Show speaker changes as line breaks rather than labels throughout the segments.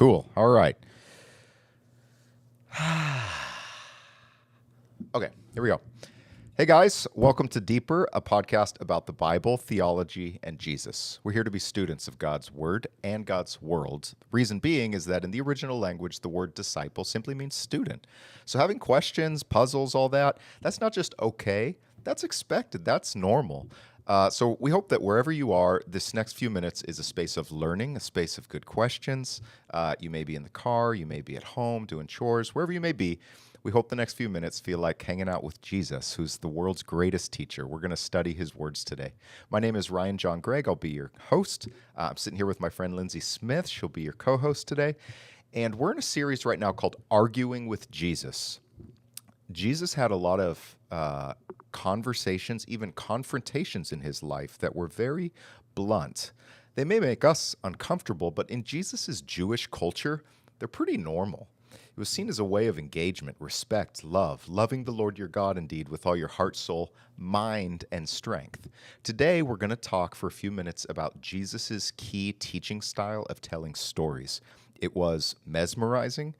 Cool. All right. Okay, here we go. Hey guys, welcome to Deeper, a podcast about the Bible, theology, and Jesus. We're here to be students of God's Word and God's world. The reason being is that in the original language, the word disciple simply means student. So having questions, puzzles, all that, that's not just okay, that's expected, that's normal. So we hope that wherever you are, this next few minutes is a space of learning, a space of good questions. You may be in the car, you may be at home doing chores, wherever you may be. We hope the next few minutes feel like hanging out with Jesus, who's the world's greatest teacher. We're going to study his words today. My name is Ryan John Gregg. I'll be your host. I'm sitting here with my friend Lindsay Smith. She'll be your co-host today. And we're in a series right now called Arguing with Jesus. Jesus had a lot of conversations, even confrontations in his life that were very blunt. They may make us uncomfortable, but in Jesus's Jewish culture, they're pretty normal. It was seen as a way of engagement, respect, love, loving the Lord your God indeed with all your heart, soul, mind, and strength. Today, we're going to talk for a few minutes about Jesus's key teaching style of telling stories. It was mesmerizing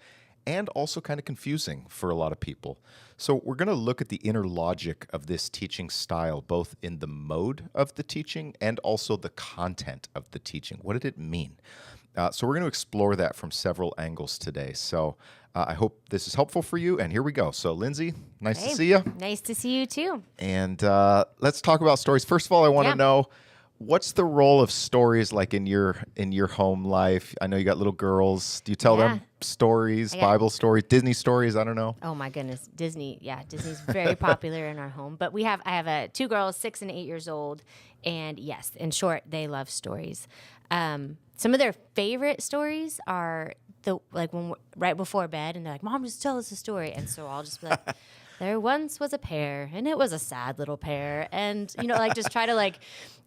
and also kind of confusing for a lot of people. So we're going to look at the inner logic of this teaching style, both in the mode of the teaching and also the content of the teaching. What did it mean? So we're going to explore that from several angles today. So I hope this is helpful for you. And here we go. So Lindsay, nice to see you.
Nice to see you too.
And let's talk about stories. First of all, I want to know, what's the role of stories like in your home life? I know you got little girls. Do you tell them stories, Bible stories, Disney stories? I don't know.
Oh my goodness, Disney. Yeah, Disney's very popular in our home. But I have two girls, 6 and 8 years old, and yes, in short, they love stories. Some of their favorite stories are right before bed, and they're like, "Mom, just tell us a story," and so I'll just be like, "There once was a pear, and it was a sad little pear," and just try to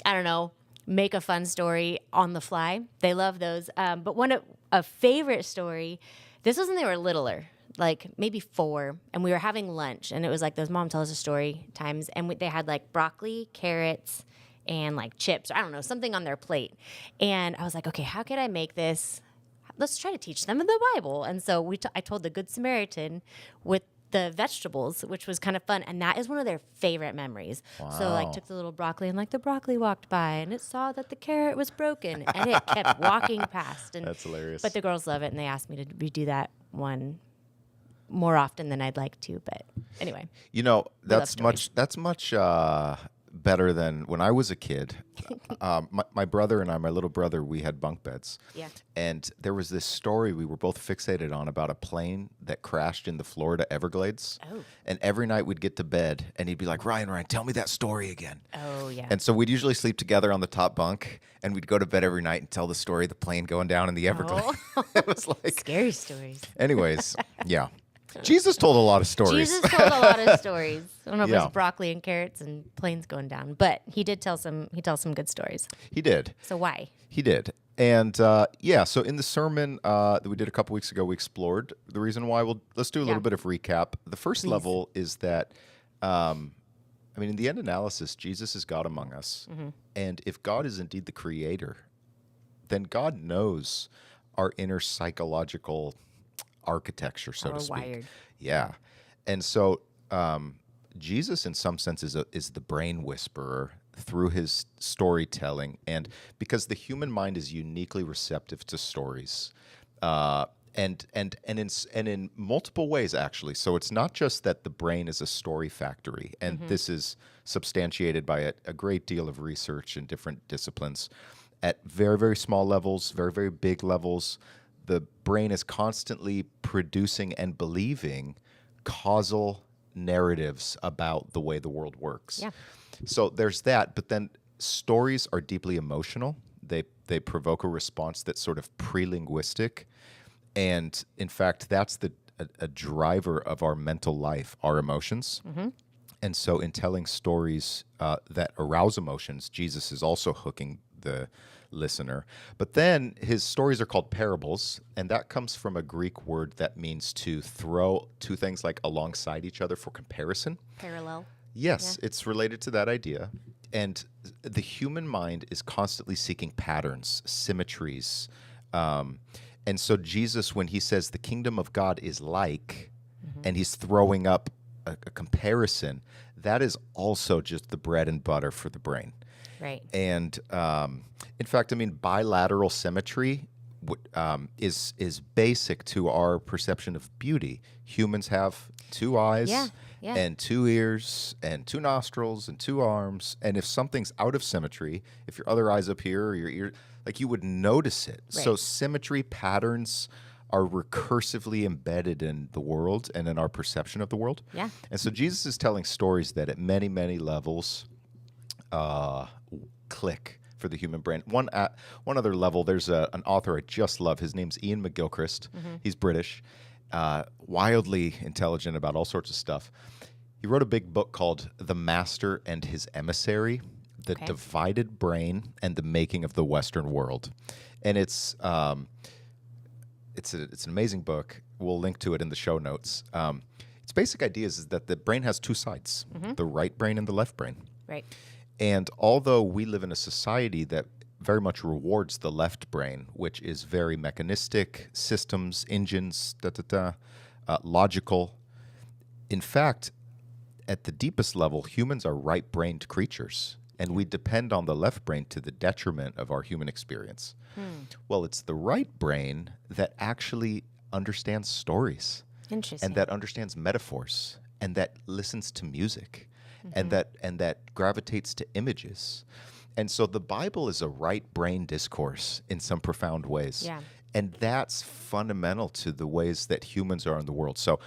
I don't know, make a fun story on the fly. They love those. But a favorite story, this was when they were littler, like maybe 4, and we were having lunch, and it was like those Mom Tell Us a Story times, and they had broccoli, carrots, and chips, or I don't know, something on their plate. And I was like, okay, how could I make this? Let's try to teach them the Bible. And so I told the Good Samaritan with the vegetables, which was kind of fun. And that is one of their favorite memories.
Wow.
So took the little broccoli, and the broccoli walked by, and it saw that the carrot was broken, and it kept walking past. And
that's hilarious.
But the girls love it, and they asked me to redo that one more often than I'd like to. But anyway,
that's much better than when I was a kid. My brother and I, my little brother, we had bunk beds.
Yeah.
And there was this story we were both fixated on about a plane that crashed in the Florida Everglades.
Oh.
And every night we'd get to bed and he'd be like, Ryan, tell me that story again.
Oh, yeah.
And so we'd usually sleep together on the top bunk, and we'd go to bed every night and tell the story of the plane going down in the Everglades.
Oh.
It was like
scary stories.
Anyways, yeah. Jesus told a lot of stories.
Jesus told a lot of stories. I don't know if it was broccoli and carrots and planes going down, but he tells some good stories.
He did.
So why?
He did. And so in the sermon that we did a couple weeks ago, we explored the reason why. Let's do a little bit of recap. The first level is that, in the end analysis, Jesus is God among us. Mm-hmm. And if God is indeed the creator, then God knows our inner psychological architecture, so to speak.
Wired.
Yeah. And so Jesus, in some sense, is the brain whisperer through his storytelling. And because the human mind is uniquely receptive to stories, and in multiple ways, actually. So it's not just that the brain is a story factory, and this is substantiated by a great deal of research in different disciplines. At very, very small levels, very, very big levels, the brain is constantly producing and believing causal narratives about the way the world works.
Yeah.
So there's that, but then stories are deeply emotional. They provoke a response that's sort of pre-linguistic, and in fact, that's a driver of our mental life, our emotions. Mm-hmm. And so in telling stories that arouse emotions, Jesus is also hooking the listener. But then his stories are called parables, and that comes from a Greek word that means to throw two things alongside each other for comparison.
Parallel.
Yes, it's related to that idea. And the human mind is constantly seeking patterns, symmetries, And so Jesus, when he says the kingdom of God is like, and he's throwing up a comparison, that is also just the bread and butter for the brain.
Right.
And in fact, I mean, bilateral symmetry is basic to our perception of beauty. Humans have two eyes and two ears and two nostrils and two arms. And if something's out of symmetry, if your other eye's up here or your ear, like you would notice it.
Right.
So symmetry patterns are recursively embedded in the world and in our perception of the world.
Yeah.
And so Jesus is telling stories that at many, many levels click for the human brain. One other level, there's an author I just love. His name's Ian McGilchrist. He's British, wildly intelligent about all sorts of stuff. He wrote a big book called The Master and His Emissary, The Divided Brain and the Making of the Western World. And it's an amazing book. We'll link to it in the show notes. Its basic idea is that the brain has two sides, the right brain and the left brain.
Right.
And although we live in a society that very much rewards the left brain, which is very mechanistic, systems, engines, logical, in fact, at the deepest level, humans are right-brained creatures, and we depend on the left brain to the detriment of our human experience. Well, it's the right brain that actually understands stories.
Interesting.
And that understands metaphors, and that listens to music, and that gravitates to images. And so the Bible is a right brain discourse in some profound ways.
Yeah.
And that's fundamental to the ways that humans are in the world. So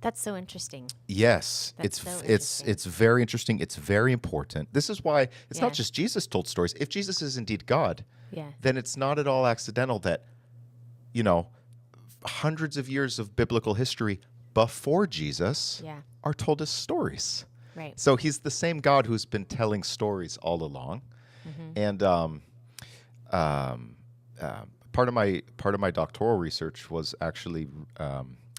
that's so interesting.
yes,
That's so
it's very interesting. It's very important. This is why it's
Yeah.
not just Jesus told stories. If Jesus is indeed God,
Yeah.
then it's not at all accidental that, hundreds of years of biblical history before Jesus
Yeah.
are told as stories.
Right.
So he's the same God who's been telling stories all along. And part of my doctoral research was actually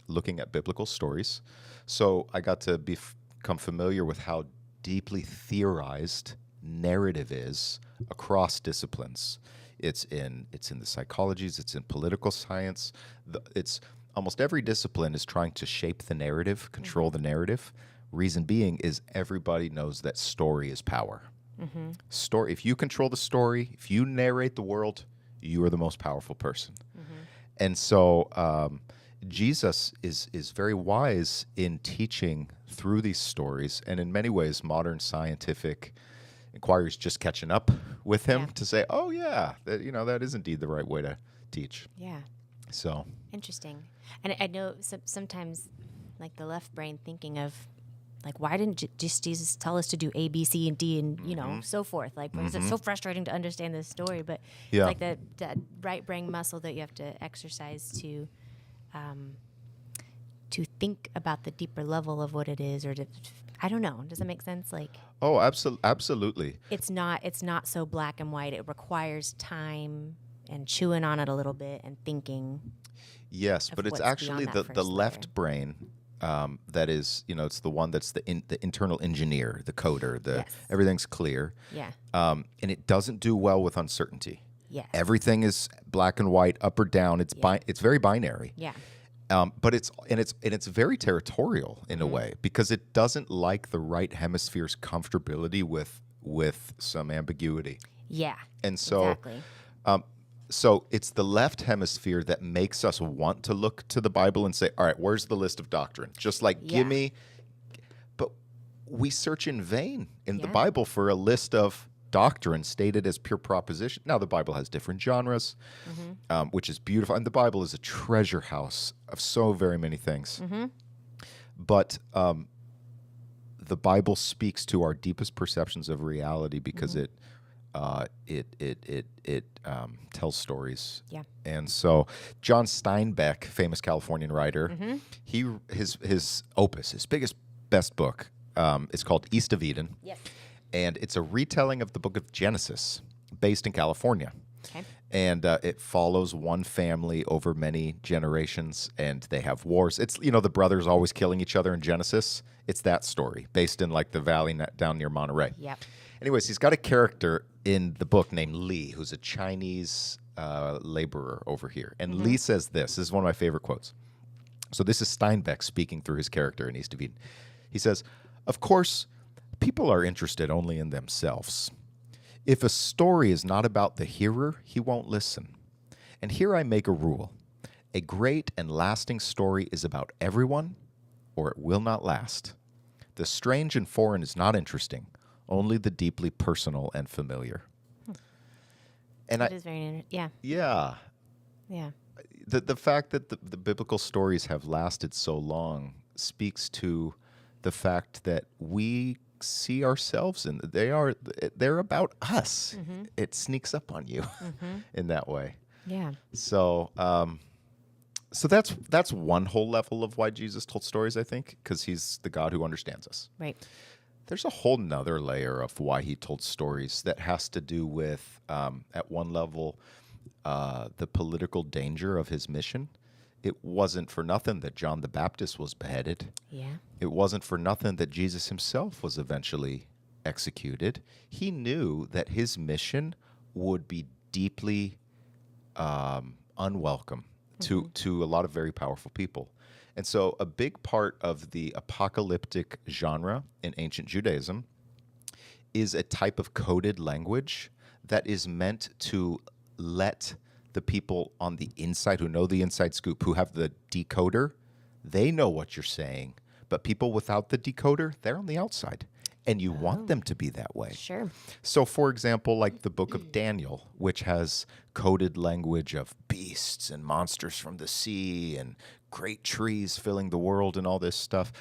looking at biblical stories. So I got to become familiar with how deeply theorized narrative is across disciplines. It's in the psychologies. It's in political science. It's almost every discipline is trying to shape the narrative, control the narrative. Reason being is everybody knows that story is power. Story. If you control the story, if you narrate the world, you are the most powerful person. And so Jesus is very wise in teaching through these stories, and in many ways, modern scientific inquiry is just catching up with him to say, "Oh yeah, that is indeed the right way to teach."
Yeah.
So
Interesting. And I know sometimes, like the left brain thinking of, like, why didn't just Jesus tell us to do A, B, C, and D, and so forth? Like, it's so frustrating to understand this story, but it's like that right brain muscle that you have to exercise to think about the deeper level of what it is, or to, I don't know. Does that make sense? Like,
oh, absolutely.
it's not so black and white. It requires time and chewing on it a little bit and thinking.
Yes, but it's
what's
actually
beyond that
the
first
left
layer.
brain that is, it's the one that's the internal engineer, the coder, everything's clear.
Yeah.
And it doesn't do well with uncertainty.
Yes.
Everything is black and white, up or down. It's it's very binary.
Yeah.
But it's very territorial in a way, because it doesn't like the right hemisphere's comfortability with some ambiguity.
Yeah.
And so
exactly.
So it's the left hemisphere that makes us want to look to the Bible and say, all right, where's the list of doctrine? Just like, give me. But we search in vain in the Bible for a list of doctrine stated as pure proposition. Now, the Bible has different genres, which is beautiful. And the Bible is a treasure house of so very many things. But the Bible speaks to our deepest perceptions of reality because it tells stories.
Yeah.
And so John Steinbeck, famous Californian writer, his opus, his best book, is called East of Eden.
Yes.
And it's a retelling of the book of Genesis based in California.
Okay.
And it follows one family over many generations, and they have wars. It's, the brothers always killing each other in Genesis. It's that story based in like the valley down near Monterey.
Yep.
Anyways, he's got a character in the book named Lee, who's a Chinese laborer over here. And Lee says this is one of my favorite quotes. So this is Steinbeck speaking through his character in East of Eden. He says, "Of course, people are interested only in themselves. If a story is not about the hearer, he won't listen. And here I make a rule. A great and lasting story is about everyone, or it will not last. The strange and foreign is not interesting, only the deeply personal and familiar." And
That is very yeah.
yeah,
Yeah.
the fact that the biblical stories have lasted so long speaks to the fact that we see ourselves in they're about us. It sneaks up on you in that way.
Yeah.
So so that's one whole level of why Jesus told stories, I think, because he's the God who understands us.
Right.
There's a whole nother layer of why he told stories that has to do with, at one level, the political danger of his mission. It wasn't for nothing that John the Baptist was beheaded.
Yeah.
It wasn't for nothing that Jesus himself was eventually executed. He knew that his mission would be deeply unwelcome to a lot of very powerful people. And so a big part of the apocalyptic genre in ancient Judaism is a type of coded language that is meant to let the people on the inside who know the inside scoop, who have the decoder, they know what you're saying. But people without the decoder, they're on the outside. And you want them to be that way.
Sure.
So, for example, like the book of Daniel, which has coded language of beasts and monsters from the sea and great trees filling the world and all this stuff.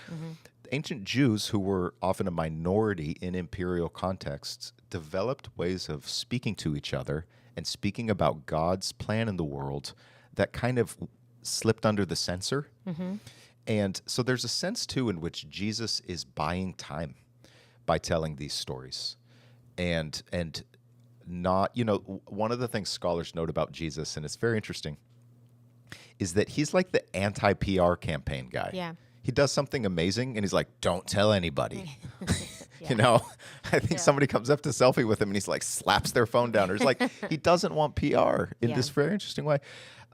Ancient Jews, who were often a minority in imperial contexts, developed ways of speaking to each other and speaking about God's plan in the world that kind of slipped under the censor. And so there's a sense, too, in which Jesus is buying time by telling these stories. And not, one of the things scholars note about Jesus, and it's very interesting, is that he's like the anti-PR campaign guy.
Yeah.
He does something amazing, and he's like, don't tell anybody. I think somebody comes up to selfie with him, and he's like, slaps their phone down. Or it's like, he doesn't want PR in this very interesting way.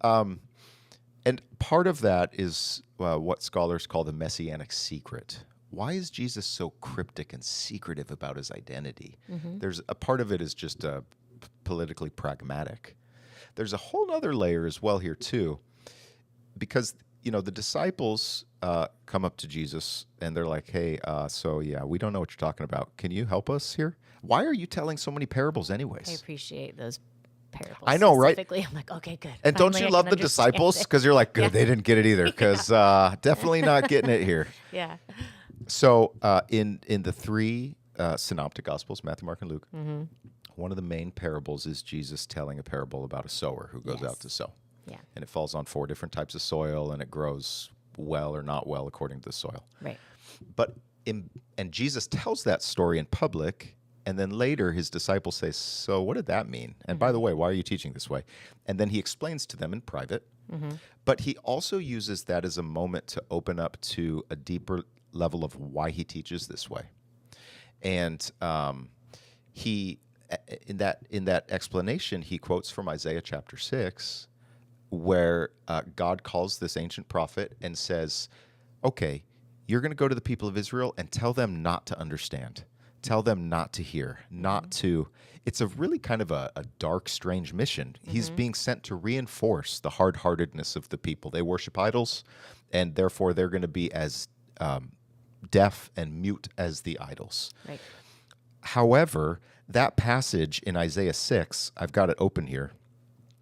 And part of that is what scholars call the messianic secret. Why is Jesus so cryptic and secretive about his identity? There's a part of it is just politically pragmatic. There's a whole other layer as well here too, because the disciples come up to Jesus and they're like, "Hey, we don't know what you're talking about. Can you help us here? Why are you telling so many parables, anyways?"
I appreciate those parables.
I know, right?
Specifically, I'm like, okay, good.
And
Finally,
don't you
I
love
can
the disciples?
understand
Because you're like, good, they didn't get it either. Because definitely not getting it here.
it. Yeah.
So in the three synoptic gospels, Matthew, Mark, and Luke, one of the main parables is Jesus telling a parable about a sower who goes out to sow.
Yeah.
And it falls on 4 different types of soil, and it grows well or not well according to the soil.
Right.
But and Jesus tells that story in public, and then later his disciples say, "So what did that mean? And by the way, why are you teaching this way?" And then he explains to them in private. But he also uses that as a moment to open up to a deeper level of why he teaches this way. And he in that explanation, he quotes from Isaiah chapter 6, where God calls this ancient prophet and says, "Okay, you're going to go to the people of Israel and tell them not to understand. Tell them not to hear, not to." It's a really kind of a dark, strange mission. He's being sent to reinforce the hard-heartedness of the people. They worship idols, and therefore they're going to be as deaf and mute as the idols.
Right.
However, that passage in Isaiah 6, I've got it open here.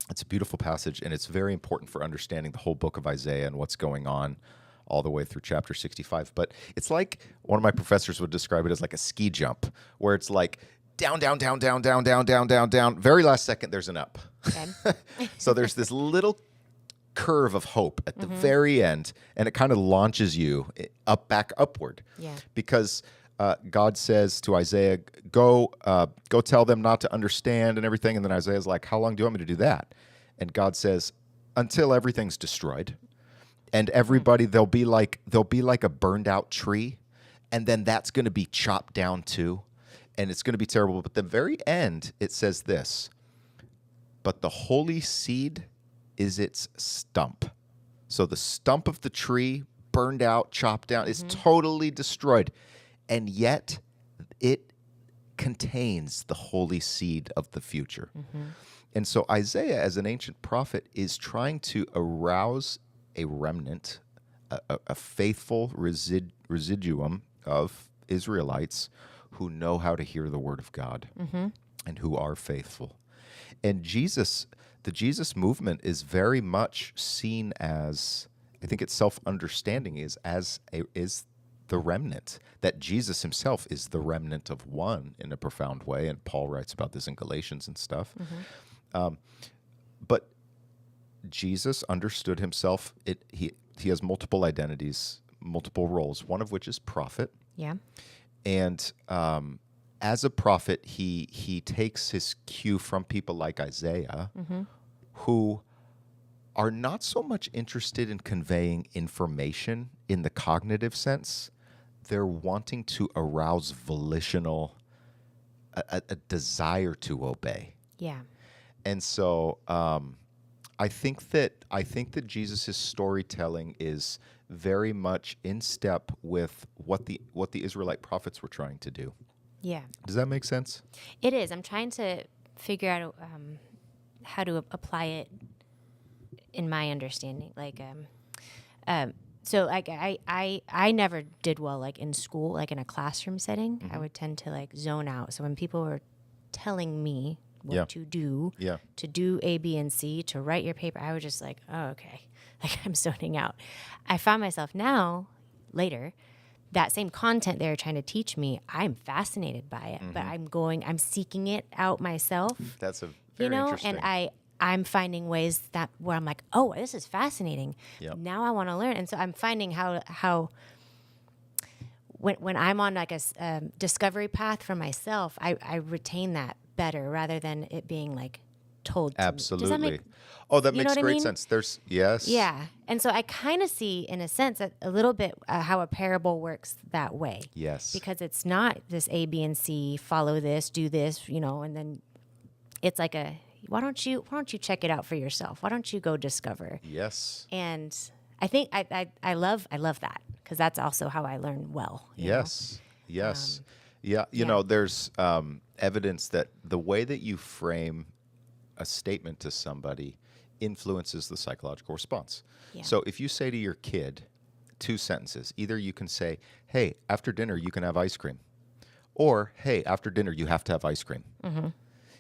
It's a beautiful passage, and it's very important for understanding the whole book of Isaiah and what's going on all the way through chapter 65. But it's like one of my professors would describe it as like a ski jump, where it's like down, down, down, down, down, down, down, down, down. Very last second, there's an up.
Okay.
So there's this little curve of hope at the very end, and it kind of launches you back upward.
Yeah.
Because God says to Isaiah, go tell them not to understand and everything. And then Isaiah's like, "How long do you want me to do that?" And God says, "Until everything's destroyed. And everybody, they'll be like a burned out tree. And then that's going to be chopped down too. And it's going to be terrible." But at the very end, it says this: but the holy seed is its stump. So the stump of the tree burned out, chopped down, is totally destroyed. And yet it contains the holy seed of the future. And so Isaiah, as an ancient prophet, is trying to arouse a remnant, a faithful residuum of Israelites who know how to hear the word of God and who are faithful. And the Jesus movement is very much seen as, I think its self-understanding is the remnant, that Jesus himself is the remnant of one in a profound way. And Paul writes about this in Galatians and stuff. But Jesus understood himself. He has multiple identities, multiple roles, one of which is prophet.
Yeah.
And as a prophet, he takes his cue from people like Isaiah, who are not so much interested in conveying information in the cognitive sense. They're wanting to arouse a desire to obey.
Yeah.
And so I think that Jesus' storytelling is very much in step with what the Israelite prophets were trying to do.
Yeah.
Does that make sense?
It is. I'm trying to figure out how to apply it in my understanding. Like, so like I never did well like in school, like in a classroom setting. I would tend to like zone out. So when people were telling me what to do A, B, and C, to write your paper, I was just like, oh, okay. Like I'm zoning out. I found myself now, later, that same content they were trying to teach me, I'm fascinated by it, but I'm seeking it out myself.
That's a very interesting.
And I'm finding ways that where I'm like, oh, this is fascinating.
Yep.
Now I want to learn. And so I'm finding how when I'm on like a discovery path for myself, I retain that better rather than it being like told to
Absolutely.
me. Does that make,
that makes great sense. There's, yes.
Yeah. And so I kind of see, in a sense, a little bit how a parable works that way.
Yes.
Because it's not this A, B, and C, follow this, do this, and then it's like why don't you check it out for yourself? Why don't you go discover?
Yes.
And I think I love that, because that's also how I learn well.
Yes. Yes. You know, there's evidence that the way that you frame a statement to somebody influences the psychological response.
Yeah.
So if you say to your kid 2 sentences, either you can say, hey, after dinner you can have ice cream, or hey, after dinner you have to have ice cream.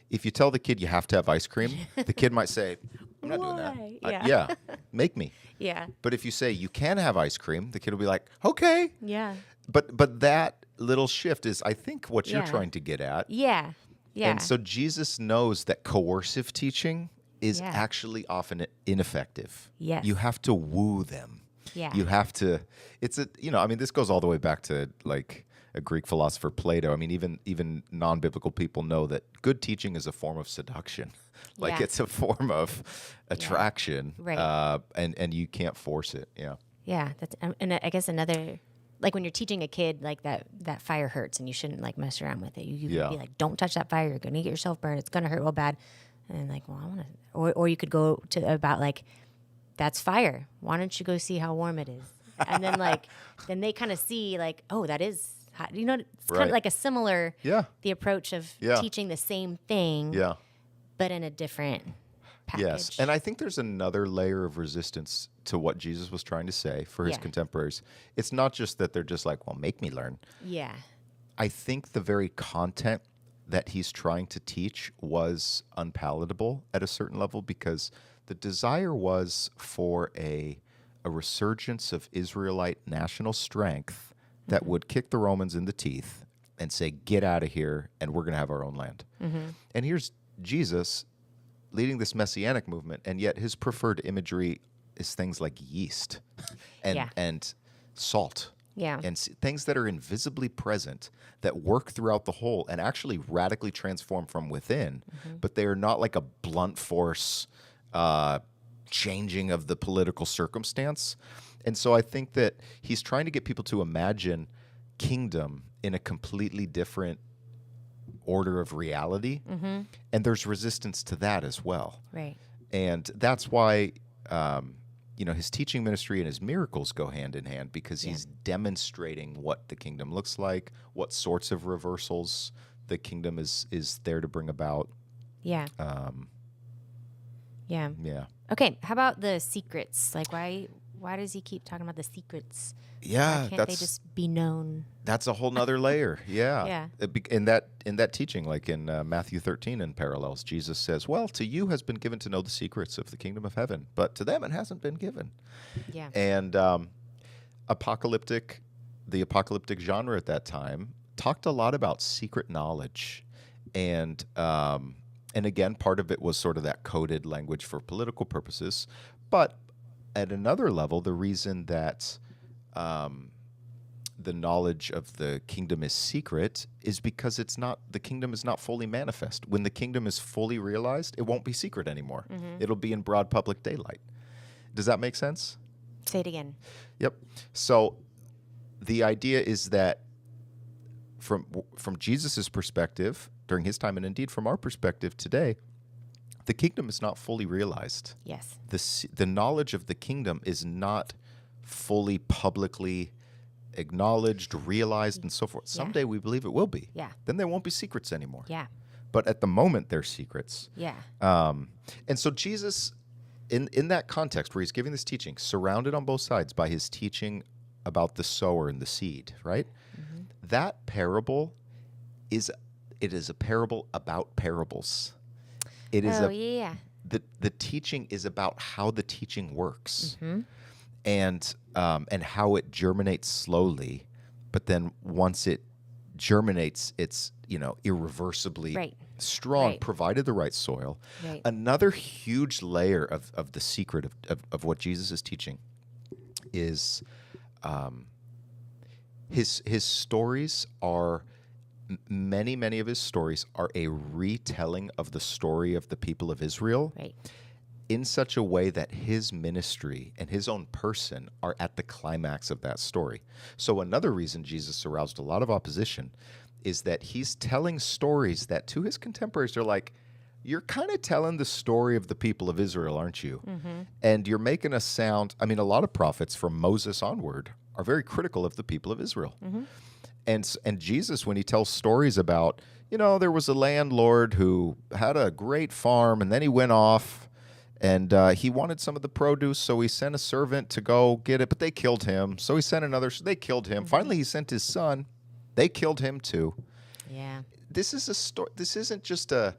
If you tell the kid you have to have ice cream, the kid might say, I'm not doing that.
Yeah.
Make me.
Yeah.
But if you say you can have ice cream, the kid will be like, okay.
Yeah.
But that little shift is, I think, what you're trying to get at.
Yeah. Yeah.
And so Jesus knows that coercive teaching is actually often ineffective.
Yes.
You have to woo them.
Yeah.
You have to, this goes all the way back to like a Greek philosopher, Plato. I mean, even non-biblical people know that good teaching is a form of seduction. Like it's a form of attraction.
Right.
And you can't force it. Yeah.
Yeah. That's, and I guess another, like when you're teaching a kid, like that fire hurts and you shouldn't like mess around with it. You could be like, don't touch that fire. You're going to get yourself burned. It's going to hurt real bad. And like, well, I want to, or you could go to about like, that's fire. Why don't you go see how warm it is? And then like, then they kind of see like, oh, that is hot. It's kind of like a similar, the approach of teaching the same thing, but in a different package.
Yes. And I think there's another layer of resistance to what Jesus was trying to say for his contemporaries. It's not just that they're just like, well, make me learn. Yeah. I think the very content that he's trying to teach was unpalatable at a certain level, because the desire was for a resurgence of Israelite national strength that would kick the Romans in the teeth and say, get out of here, and we're going to have our own land. And here's Jesus leading this messianic movement, and yet his preferred imagery is things like yeast and salt. Yeah. And things that are invisibly present, that work throughout the whole and actually radically transform from within, but they are not like a blunt force changing of the political circumstance. And so I think that he's trying to get people to imagine kingdom in a completely different order of reality. And there's resistance to that as well.
Right.
And that's why, his teaching ministry and his miracles go hand in hand, because he's demonstrating what the kingdom looks like, what sorts of reversals the kingdom is there to bring about.
Yeah. Yeah.
Yeah.
Okay. How about the secrets? Like, why does he keep talking about the secrets?
Yeah.
Why can't they just be known?
That's a whole nother layer. Yeah.
Yeah.
In that teaching, like in Matthew 13 and parallels, Jesus says, well, to you has been given to know the secrets of the kingdom of heaven, but to them it hasn't been given.
Yeah.
And the apocalyptic genre at that time talked a lot about secret knowledge. And again, part of it was sort of that coded language for political purposes. But at another level, the reason that the knowledge of the kingdom is secret is because the kingdom is not fully manifest. When the kingdom is fully realized, it won't be secret anymore. It'll be in broad public daylight. Does that make sense?
Say it again.
Yep. So the idea is that from Jesus's perspective during his time, and indeed from our perspective today, the kingdom is not fully realized.
Yes.
The knowledge of the kingdom is not fully publicly acknowledged, realized, and so forth. Someday we believe it will be.
Yeah.
Then there won't be secrets anymore.
Yeah.
But at the moment, they're secrets.
Yeah.
And so Jesus, in that context where he's giving this teaching, surrounded on both sides by his teaching about the sower and the seed, right? That parable is a parable about parables. It is the teaching is about how the teaching works. And how it germinates slowly, but then once it germinates, it's irreversibly strong, provided the right soil.
Right.
Another huge layer of the secret of what Jesus is teaching is his stories are many of his stories are a retelling of the story of the people of Israel.
Right.
In such a way that his ministry and his own person are at the climax of that story. So another reason Jesus aroused a lot of opposition is that he's telling stories that to his contemporaries are like, you're kind of telling the story of the people of Israel, aren't you? And you're making us sound, a lot of prophets from Moses onward are very critical of the people of Israel. And Jesus, when he tells stories about, there was a landlord who had a great farm and then he went off and he wanted some of the produce, so he sent a servant to go get it, but they killed him. So he sent another, so they killed him. Finally, he sent his son. They killed him too. Yeah. This is a story. This isn't just a,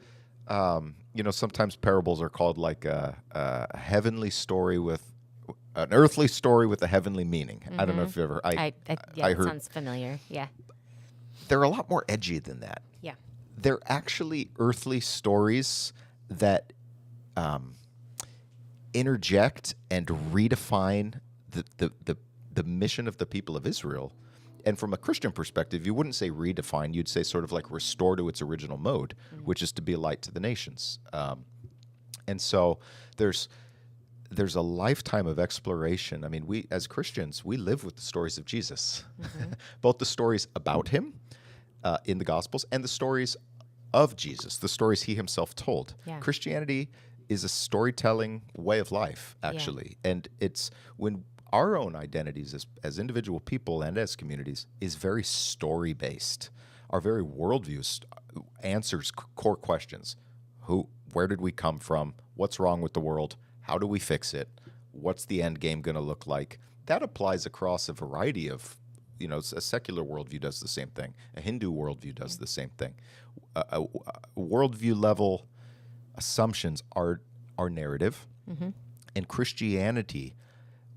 sometimes parables are called like a heavenly story with an earthly story with a heavenly meaning. I don't know if you ever, I heard.
Sounds familiar. Yeah.
They're a lot more edgy than that.
Yeah.
They're actually earthly stories that interject and redefine the mission of the people of Israel. And from a Christian perspective, you wouldn't say redefine, you'd say sort of like restore to its original mode, which is to be a light to the nations. And so there's a lifetime of exploration. We as Christians, we live with the stories of Jesus, both the stories about him in the Gospels and the stories of Jesus, the stories he himself told.
Yeah.
Christianity is a storytelling way of life, actually. Yeah. And it's when our own identities as individual people and as communities is very story-based. Our very worldview answers core questions. Where did we come from? What's wrong with the world? How do we fix it? What's the end game going to look like? That applies across a variety of, a secular worldview does the same thing. A Hindu worldview does the same thing. A worldview level assumptions are narrative, and Christianity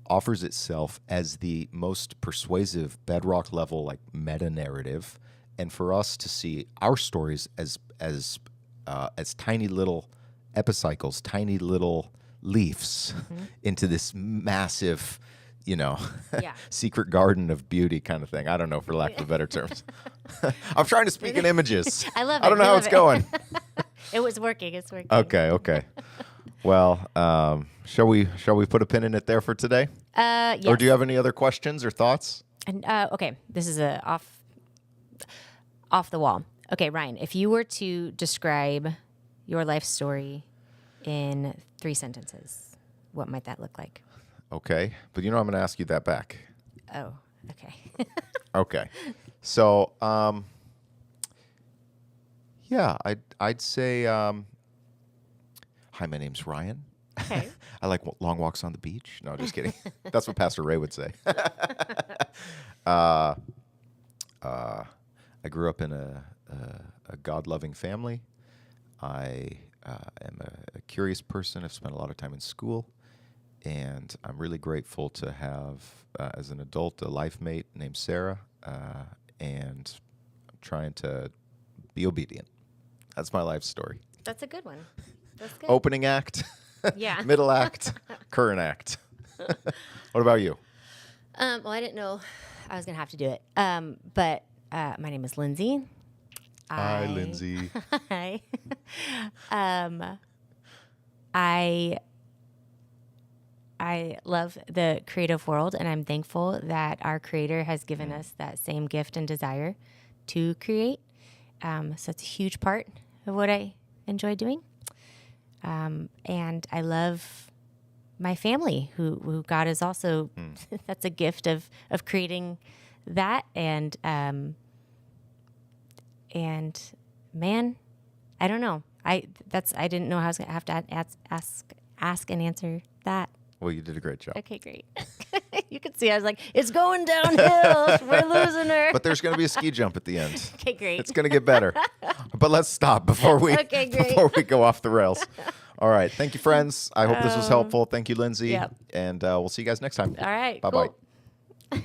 offers itself as the most persuasive bedrock level, like meta narrative, and for us to see our stories as tiny little epicycles, tiny little leaves into this massive, secret garden of beauty kind of thing. I don't know, for lack of better terms. I'm trying to speak in images.
I love it.
I don't know how it's going.
It was working. It's working.
Okay. Well, shall we put a pin in it there for today?
Yes.
Or do you have any other questions or thoughts?
And okay, this is off the wall. Okay, Ryan, if you were to describe your life story in 3 sentences, what might that look like?
Okay. But I'm going to ask you that back.
Oh, okay.
Okay. So, yeah, I'd say, hi, my name's Ryan.
Okay.
I like long walks on the beach. No, just kidding. That's what Pastor Ray would say. I grew up in a God-loving family. I am a curious person. I've spent a lot of time in school, and I'm really grateful to have, as an adult, a life mate named Sarah, and I'm trying to be obedient. That's my life story.
That's a good one. That's good.
Opening act,
Yeah.
middle act, current act. What about you?
Well, I didn't know I was going to have to do it. But my name is Lindsay.
Hi, Lindsay.
Hi. I love the creative world, and I'm thankful that our Creator has given us that same gift and desire to create. So it's a huge part of what I enjoy doing. And I love my family, who God is also, that's a gift of creating that. And man, I don't know. I didn't know how I was going to have to ask and answer that.
Well, you did a great job.
Okay, great. You could see I was like, it's going downhill. We're losing her.
But there's going to be a ski jump at the end.
Okay, great.
It's going to get better. But let's stop before we go off the rails. All right. Thank you, friends. I hope this was helpful. Thank you, Lindsay.
Yep.
And we'll see you guys next time.
All right.
Bye-bye.
Cool.